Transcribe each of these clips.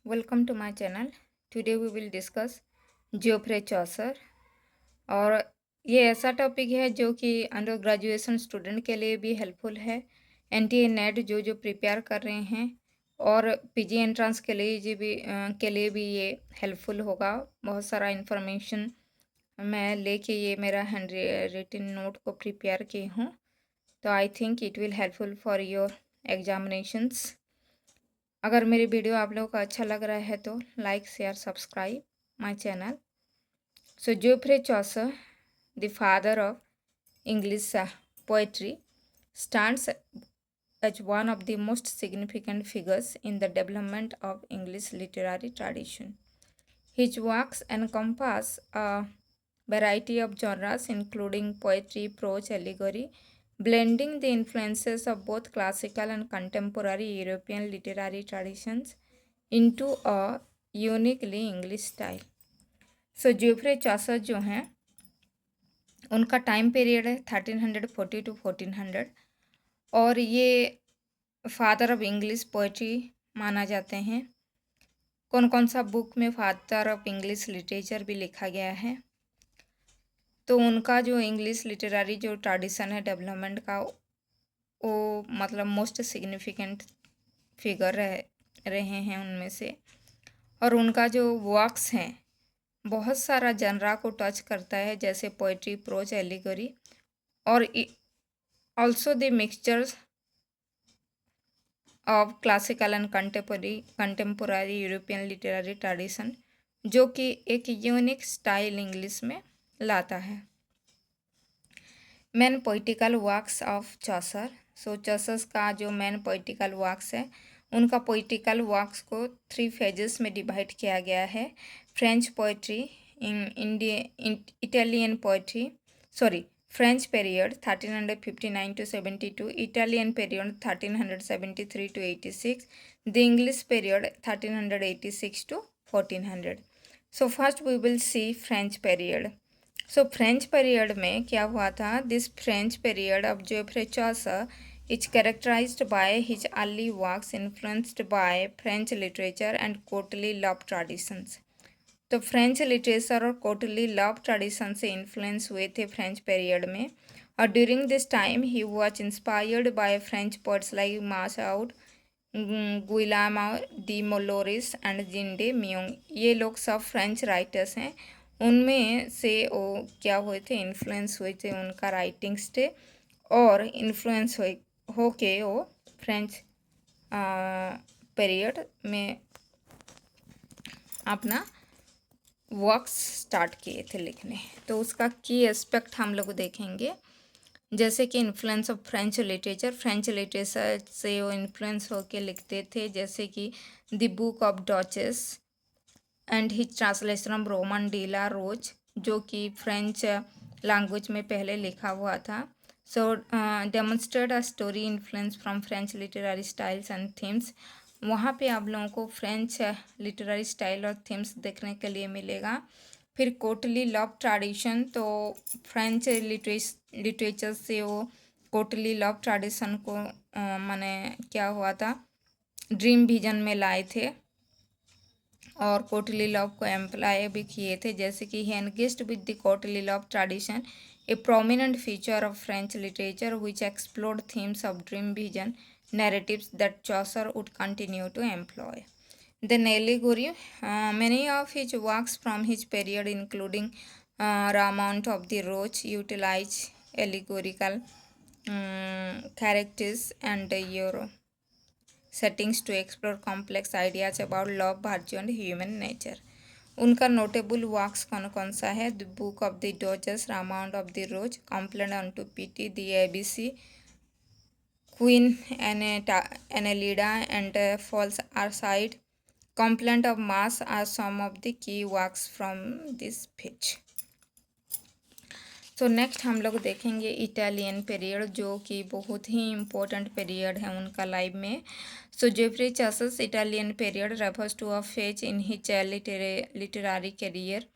Welcome to my channel. Today we will discuss Geoffrey Chaucer. और ये ऐसा topic है जो कि अंडर ग्रेजुएशन स्टूडेंट के लिए भी हेल्पफुल है। एनटीए नेट जो प्रिपेयर कर रहे हैं और पीजी एंट्रेंस के लिए भी ये हेल्पफुल होगा। बहुत सारा इन्फॉर्मेशन मैं लेके ये मेरा हैंड रिटन नोट को प्रिपेयर की हूँ, तो I think it will helpful for your examinations. अगर मेरी वीडियो आप लोगों को अच्छा लग रहा है तो like share subscribe my channel. So Geoffrey Chaucer, the father of English poetry, stands as one of the most significant figures in the development of English literary tradition. His works encompass a variety of genres including poetry, prose, allegory, blending the influences of both classical and contemporary European literary traditions into a uniquely English style. So Geoffrey Chaucer जो हैं उनका time period है 1340 to 1400, और ये father of English poetry माना जाते हैं। कौन कौन सा बुक में फादर ऑफ इंग्लिश लिटरेचर भी लिखा गया है, तो उनका जो इंग्लिश लिटरेरी जो ट्रेडिशन है डेवलपमेंट का, वो मतलब मोस्ट सिग्निफिकेंट फिगर रहे हैं उनमें से। और उनका जो वर्क्स हैं बहुत सारा जनरा को टच करता है, जैसे पोइट्री, प्रोज, एलिगोरी, और also the mixtures of classical and contemporary European literary tradition, जो कि एक यूनिक स्टाइल इंग्लिश में लाता है। Main poetical works of Chaucer. So Chaucer का जो मेन पोइटिकल वर्क्स है, उनका पोइटिकल वर्क्स को 3 फेजेस में डिवाइड किया गया है। French poetry, Italian poetry, French period 1359 to 72, Italian period 1373 to 86, the English period 1386 to 1400। So first we will see French period. So French period में क्या हुआ था? This French period of Geoffrey Chaucer is characterized by his early works influenced by French literature and courtly love traditions। तो French literature और courtly love tradition से influence हुए थे French period में, और during this time he was inspired by French poets like Machaut, Guillaume de Lorris and Jean de Meun. ये लोग सब फ्रेंच राइटर्स हैं, उनमें से वो क्या हुए थे, इन्फ्लुएंस हुए थे उनका राइटिंग्स से, और इन्फ्लुएंस होके वो फ्रेंच पीरियड में अपना वर्क्स स्टार्ट किए थे लिखने। तो उसका की एस्पेक्ट हम लोग देखेंगे, जैसे कि इन्फ्लुएंस ऑफ फ्रेंच लिटरेचर से वो इन्फ्लुएंस होके लिखते थे, जैसे कि the book of Duchess and his translation of Roman de la Rose, जो कि फ्रेंच लैंग्वेज में पहले लिखा हुआ था। So demonstrate a story influence from French literary styles and themes. वहाँ पे आप लोगों को फ्रेंच लिटरेरी स्टाइल और थीम्स देखने के लिए मिलेगा। फिर कोर्टली लव ट्रेडिशन, तो फ्रेंच लिटरेचर से वो कोर्टली लव ट्रेडिशन को माने क्या हुआ था, ड्रीम विजन में लाए थे और कोर्टली लव को एम्प्लॉय भी किए थे। जैसे कि he engaged with the courtly love tradition, a prominent feature of French literature which explored themes of dream vision narratives that Chaucer would continue to employ. Then allegory, many of his works from his period, including Ramont of the Roach, utilize allegorical characters and your settings to explore complex ideas about love, virtue and human nature. उनका notable works कौन कौन सा है? The book of the Duchess, Romaunt of the Rose, complaint unto pity, the ABC, Queen Annelida and False Arcide, Complaint of Mars are some of the key works from this page. तो next हम लोग देखेंगे Italian period, जो कि बहुत ही important period है उनका life में। So Geoffrey Chaucer's Italian period refers to a phase in his literary career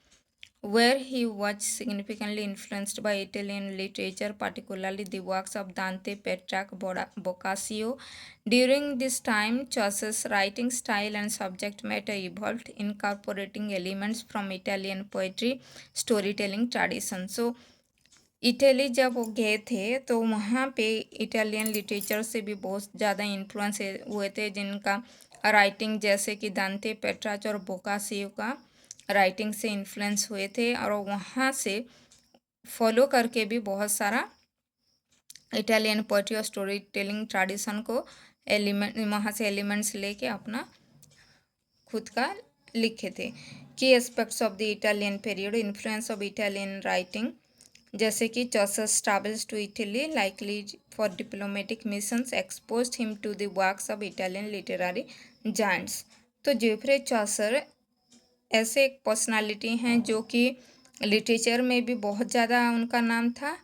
where he was significantly influenced by Italian literature, particularly the works of Dante, Petrarch, Boccaccio. During this time, Chaucer's writing style and subject matter evolved, incorporating elements from Italian poetry, storytelling tradition. So Italy जब वो गए थे तो वहाँ पे Italian literature से भी बहुत ज़्यादा इन्फ्लुएंस हुए थे, जिनका राइटिंग जैसे कि दांते, पेट्राच और बोकासियो का राइटिंग से इन्फ्लुएंस हुए थे, और वहाँ से फॉलो करके भी बहुत सारा इटालियन पोइट्री और स्टोरी टेलिंग ट्रेडिशन को एलिमेंट वहाँ से एलिमेंट्स लेके अपना खुद का लिखे थे। की aspects of the Italian period, influence of Italian writing, जैसे कि Chaucer's travels to Italy likely for diplomatic missions exposed him to the works of Italian literary giants. तो जेफ्रे चॉसर ऐसे एक पर्सनालिटी हैं जो कि लिटरेचर में भी बहुत ज़्यादा उनका नाम था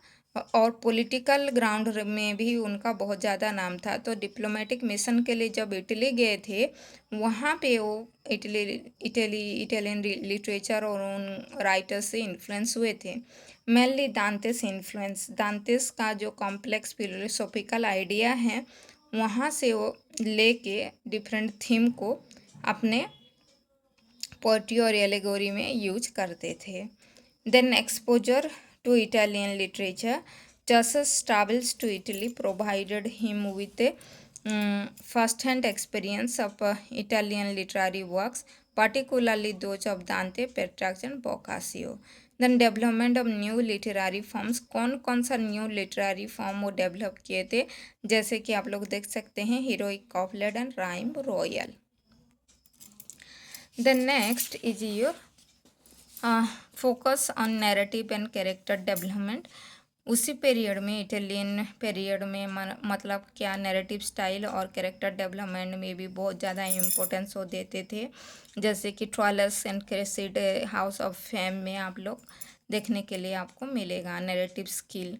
और पॉलिटिकल ग्राउंड में भी उनका बहुत ज़्यादा नाम था। तो डिप्लोमेटिक मिशन के लिए जब इटली गए थे, वहाँ पे वो इटालियन लिटरेचर और उन राइटर्स से इन्फ्लुएंस हुए थे। मेनली दांतेस इन्फ्लुएंस, दांतेस का जो कॉम्प्लेक्स फिलोसॉफिकल आइडिया है, वहाँ से वो लेके डिफरेंट थीम को अपने पोएट्री और एलेगोरी में यूज करते थे। Then exposure to Italian literature. Chaucer's travels to Italy provided him with a first-hand experience of Italian literary works, particularly those of Dante, Petrarch and Boccaccio. Then development of new literary forms, कौन कौन सा new literary form वो develop किए थे, जैसे कि आप लोग देख सकते हैं heroic couplet and rhyme royal. The next is your focus on narrative and character development. उसी पीरियड में इटालियन पीरियड में मतलब क्या नैरेटिव स्टाइल और कैरेक्टर डेवलपमेंट में भी बहुत ज़्यादा इम्पोर्टेंस वो देते थे, जैसे कि Troilus and Criseyde House of Fame में आप लोग देखने के लिए आपको मिलेगा narrative skill.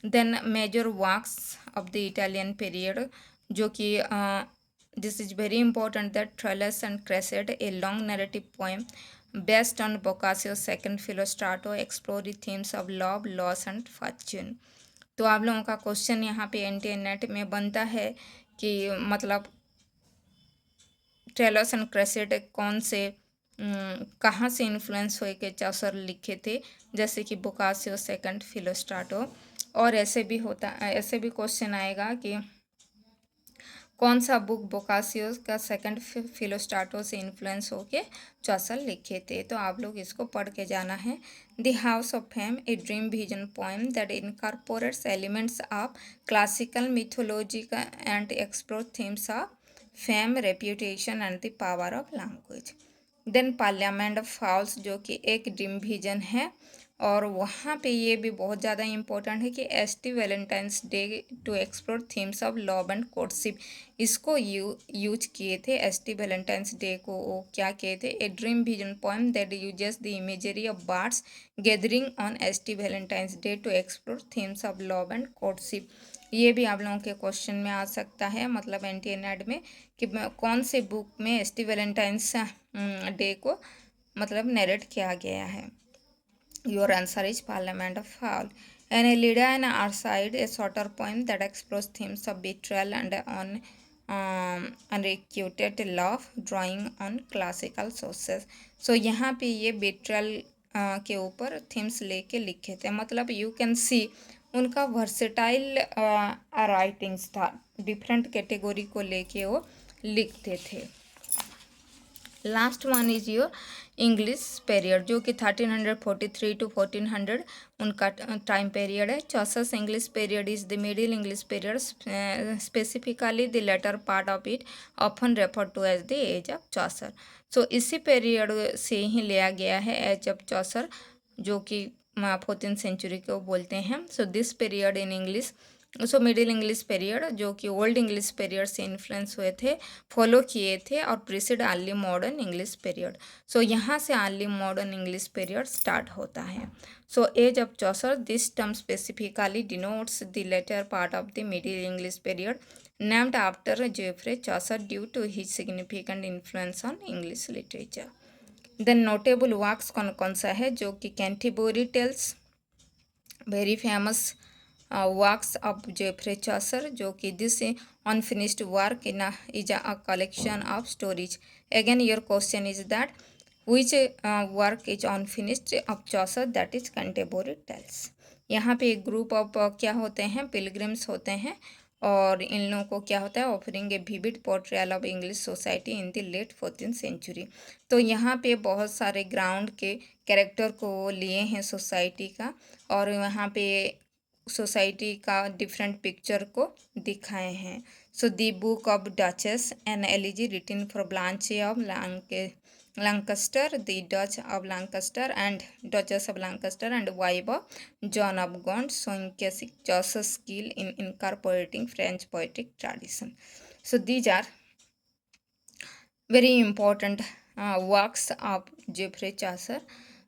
Then major works of the Italian period, जो कि this is very important that Troilus and Criseyde, a long narrative poem based on Boccaccio's second Filostrato, explore the themes of love, loss and fortune. तो आप लोगों का question यहाँ पे NT-NET में बनता है कि मतलब ट्रेलस एंड क्रेसेड कौन से कहाँ से इन्फ्लुएंस हो के चौसर लिखे थे, जैसे कि बोकासियो सेकंड फिलोस्ट्राटो. और ऐसे भी क्वेश्चन आएगा कि कौन सा बुक बोकासियो का सेकंड फिलोस्ट्राटो से इन्फ्लुएंस होके चौसर लिखे थे. तो आप लोग इसको पढ़ के जाना है. The house of fame, a dream vision poem that incorporates elements of classical mythology and explore themes of fame, reputation and the power of language. Then parliament of fowls, जो कि एक ड्रीम विजन है, और वहाँ पे ये भी बहुत ज़्यादा इम्पोर्टेंट है कि ST Valentine's day to explore themes of love and courtship. इसको यूज किए थे एसटी वैलेंटाइंस डे को. वो क्या किए थे, a dream vision poem that uses the imagery of birds gathering on ST Valentine's day to explore themes of love and courtship. ये भी आप लोगों के क्वेश्चन में आ सकता है, मतलब NT-NET में, कि कौन से बुक में एसटी वैलेंटाइंस डे को मतलब नरेट किया गया है. Your answer is Parliament of Fowl. An Ellida and Arcide, a shorter poem that explores themes of betrayal and unrequited love, drawing on classical sources. So यहाँ पे ये betrayal के ऊपर themes लेके लिखे थे. मतलब you can see उनका versatile राइटिंग्स था, डिफरेंट कैटेगरी को लेके वो लिखते थे. Last one is your English period, जो कि 1343 to 1400 उनका टाइम पीरियड है. Chaucer's English period is the middle English period, specifically the latter part of it often refer to as the age of Chaucer. So इसी period से ही लिया गया है as of चौसर, जो कि 14th सेंचुरी को बोलते हैं. So this period in English, so middle English period, जो कि ओल्ड इंग्लिश पीरियड से इन्फ्लुएंस हुए थे, फॉलो किए थे और precede early modern English period. So यहाँ से early modern English period start होता है. So age of Chaucer, this term specifically denotes the latter part of the middle English period named after Geoffrey Chaucer due to his significant influence on English literature. Then notable works कौन कौन सा है, जो कि Canterbury tales, very famous works of Geoffrey Chaucer, जो कि this unfinished work in is a collection of stories. Again, your question is that which work is unfinished of Chaucer, that is Canterbury Tales. यहाँ पे एक group of क्या होते हैं, pilgrims होते हैं, और इन लोगों को क्या होता है, offering a vivid portrayal of English society in the late 14th century. तो यहाँ पे बहुत सारे ग्राउंड के कैरेक्टर को लिए हैं सोसाइटी का, और यहाँ पे सोसाइटी का डिफरेंट पिक्चर को दिखाए हैं। So the book of Duchess an elegy written for Blanche of Lancaster, the Dutch of Lancaster and Duchess of Lancaster and wife of John of Gaunt, showing Chaucer's skill in incorporating French poetic tradition. So these are very important works of Geoffrey Chaucer.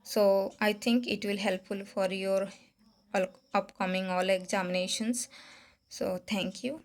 So I think it will helpful for your upcoming all examinations. So thank you.